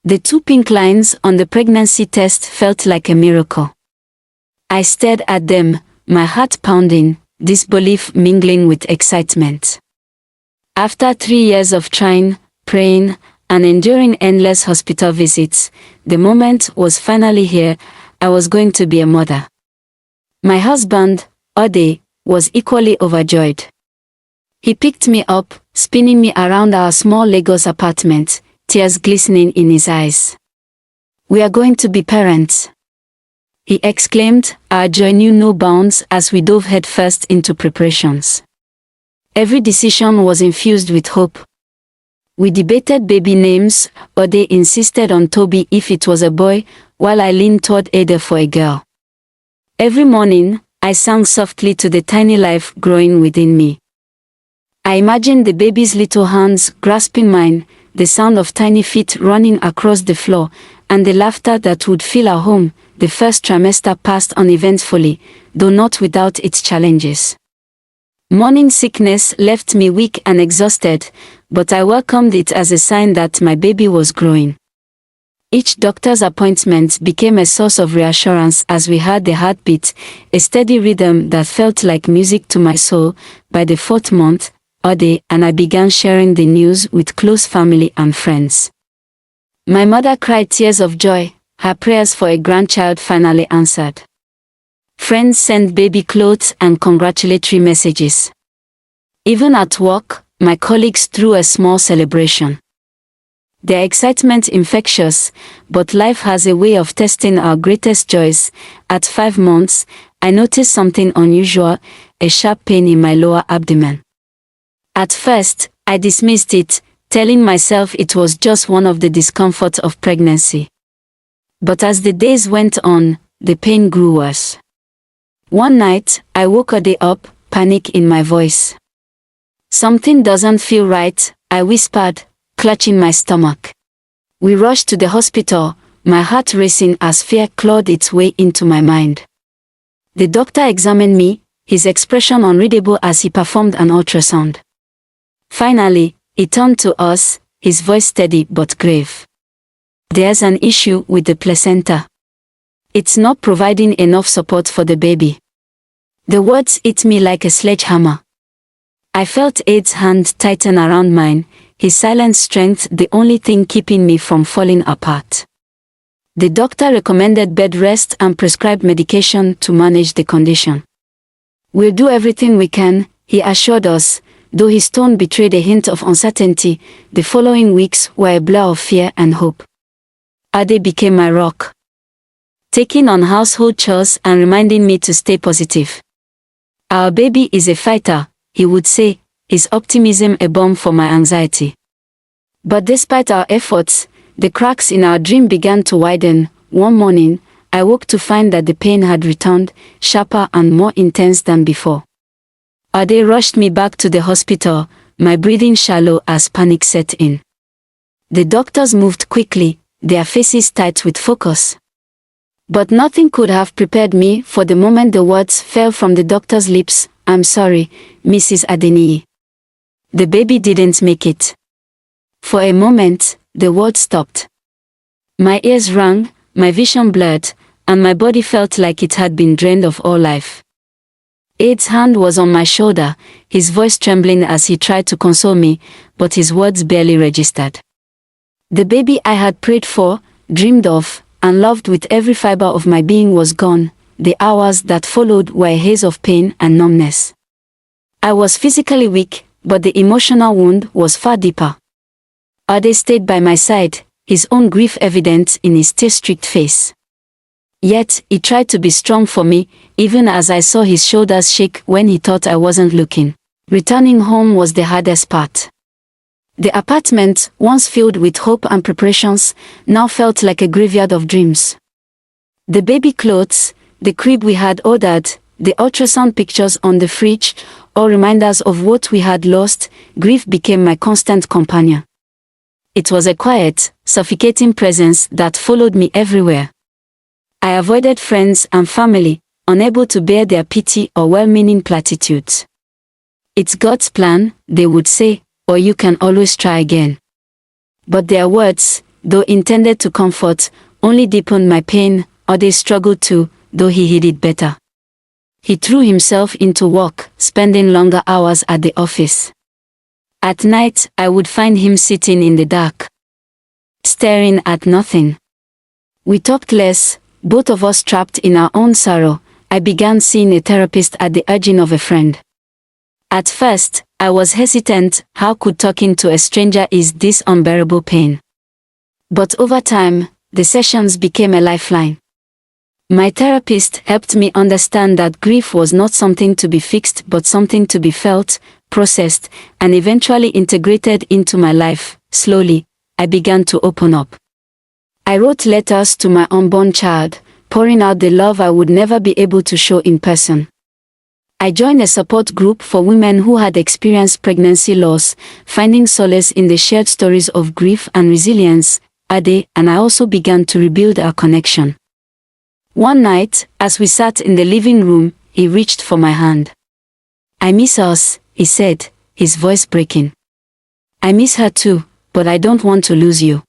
The two pink lines on the pregnancy test felt like a miracle. I stared at them, my heart pounding, disbelief mingling with excitement. After 3 years of trying, praying, and enduring endless hospital visits, the moment was finally here. I was going to be a mother. My husband, Ode, was equally overjoyed. He picked me up, spinning me around our small Lagos apartment, tears glistening in his eyes. "We are going to be parents," he exclaimed, our joy knew no bounds as we dove headfirst into preparations. Every decision was infused with hope. We debated baby names, or they insisted on Toby if it was a boy, while I leaned toward Ada for a girl. Every morning, I sang softly to the tiny life growing within me. I imagined the baby's little hands grasping mine, the sound of tiny feet running across the floor, and the laughter that would fill our home. The first trimester passed uneventfully, though not without its challenges. Morning sickness left me weak and exhausted, but I welcomed it as a sign that my baby was growing. Each doctor's appointment became a source of reassurance as we heard the heartbeat, a steady rhythm that felt like music to my soul. By the 4th month, Ode and I began sharing the news with close family and friends. My mother cried tears of joy, her prayers for a grandchild finally answered. Friends sent baby clothes and congratulatory messages. Even at work, my colleagues threw a small celebration. Their excitement infectious, but life has a way of testing our greatest joys. At 5 months, I noticed something unusual, a sharp pain in my lower abdomen. At first, I dismissed it, telling myself it was just one of the discomforts of pregnancy. But as the days went on, the pain grew worse. One night, I woke Ode up, panic in my voice. "Something doesn't feel right," I whispered, clutching my stomach. We rushed to the hospital, my heart racing as fear clawed its way into my mind. The doctor examined me, his expression unreadable as he performed an ultrasound. Finally, he turned to us, his voice steady but grave. "There's an issue with the placenta. It's not providing enough support for the baby." The words hit me like a sledgehammer. I felt Ade's hand tighten around mine, his silent strength the only thing keeping me from falling apart. The doctor recommended bed rest and prescribed medication to manage the condition. "We'll do everything we can," he assured us, though his tone betrayed a hint of uncertainty. The following weeks were a blur of fear and hope. Ade became my rock, taking on household chores and reminding me to stay positive. "Our baby is a fighter," he would say, his optimism a balm for my anxiety. But despite our efforts, the cracks in our dream began to widen. One morning, I woke to find that the pain had returned, sharper and more intense than before. Ade rushed me back to the hospital, my breathing shallow as panic set in. The doctors moved quickly, their faces tight with focus. But nothing could have prepared me for the moment the words fell from the doctor's lips. "I'm sorry, Mrs. Adeniyi. The baby didn't make it." For a moment, the world stopped. My ears rang, my vision blurred, and my body felt like it had been drained of all life. Ade's hand was on my shoulder, his voice trembling as he tried to console me, but his words barely registered. The baby I had prayed for, dreamed of, and loved with every fiber of my being was gone. The hours that followed were a haze of pain and numbness. I was physically weak, but the emotional wound was far deeper. Ade stayed by my side, his own grief evident in his tear-streaked face. Yet, he tried to be strong for me, even as I saw his shoulders shake when he thought I wasn't looking. Returning home was the hardest part. The apartment, once filled with hope and preparations, now felt like a graveyard of dreams. The baby clothes, the crib we had ordered, the ultrasound pictures on the fridge, all reminders of what we had lost. Grief became my constant companion. It was a quiet, suffocating presence that followed me everywhere. I avoided friends and family, unable to bear their pity or well-meaning platitudes. "It's God's plan," they would say, "or you can always try again." But their words, though intended to comfort, only deepened my pain, or they struggled too, though he hid it better. He threw himself into work, spending longer hours at the office. At night, I would find him sitting in the dark, staring at nothing. We talked less, both of us trapped in our own sorrow. I began seeing a therapist at the urging of a friend. At first, I was hesitant. How could talking to a stranger ease this unbearable pain? But over time, the sessions became a lifeline. My therapist helped me understand that grief was not something to be fixed but something to be felt, processed, and eventually integrated into my life. Slowly, I began to open up. I wrote letters to my unborn child, pouring out the love I would never be able to show in person. I joined a support group for women who had experienced pregnancy loss, finding solace in the shared stories of grief and resilience. And I also began to rebuild our connection. One night, as we sat in the living room, he reached for my hand. "I miss us," he said, his voice breaking. "I miss her too, but I don't want to lose you."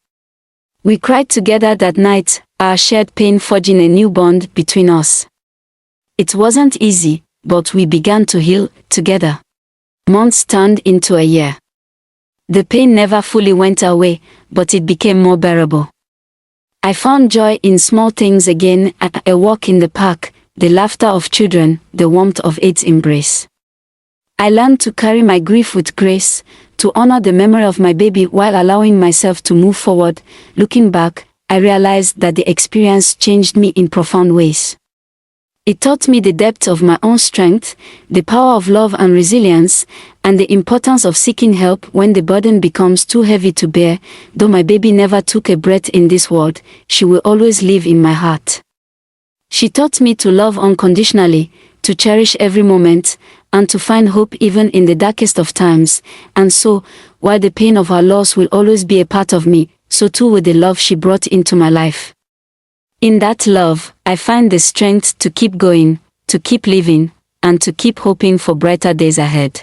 We cried together that night, our shared pain forging a new bond between us. It wasn't easy, but we began to heal together. Months turned into a year. The pain never fully went away, but it became more bearable. I found joy in small things again, a walk in the park, the laughter of children, the warmth of Aid's embrace. I learned to carry my grief with grace, to honor the memory of my baby while allowing myself to move forward. Looking back, I realized that the experience changed me in profound ways. It taught me the depth of my own strength, the power of love and resilience, and the importance of seeking help when the burden becomes too heavy to bear. Though my baby never took a breath in this world, she will always live in my heart. She taught me to love unconditionally, to cherish every moment, and to find hope even in the darkest of times. And so, while the pain of her loss will always be a part of me, so too will the love she brought into my life. In that love, I find the strength to keep going, to keep living, and to keep hoping for brighter days ahead.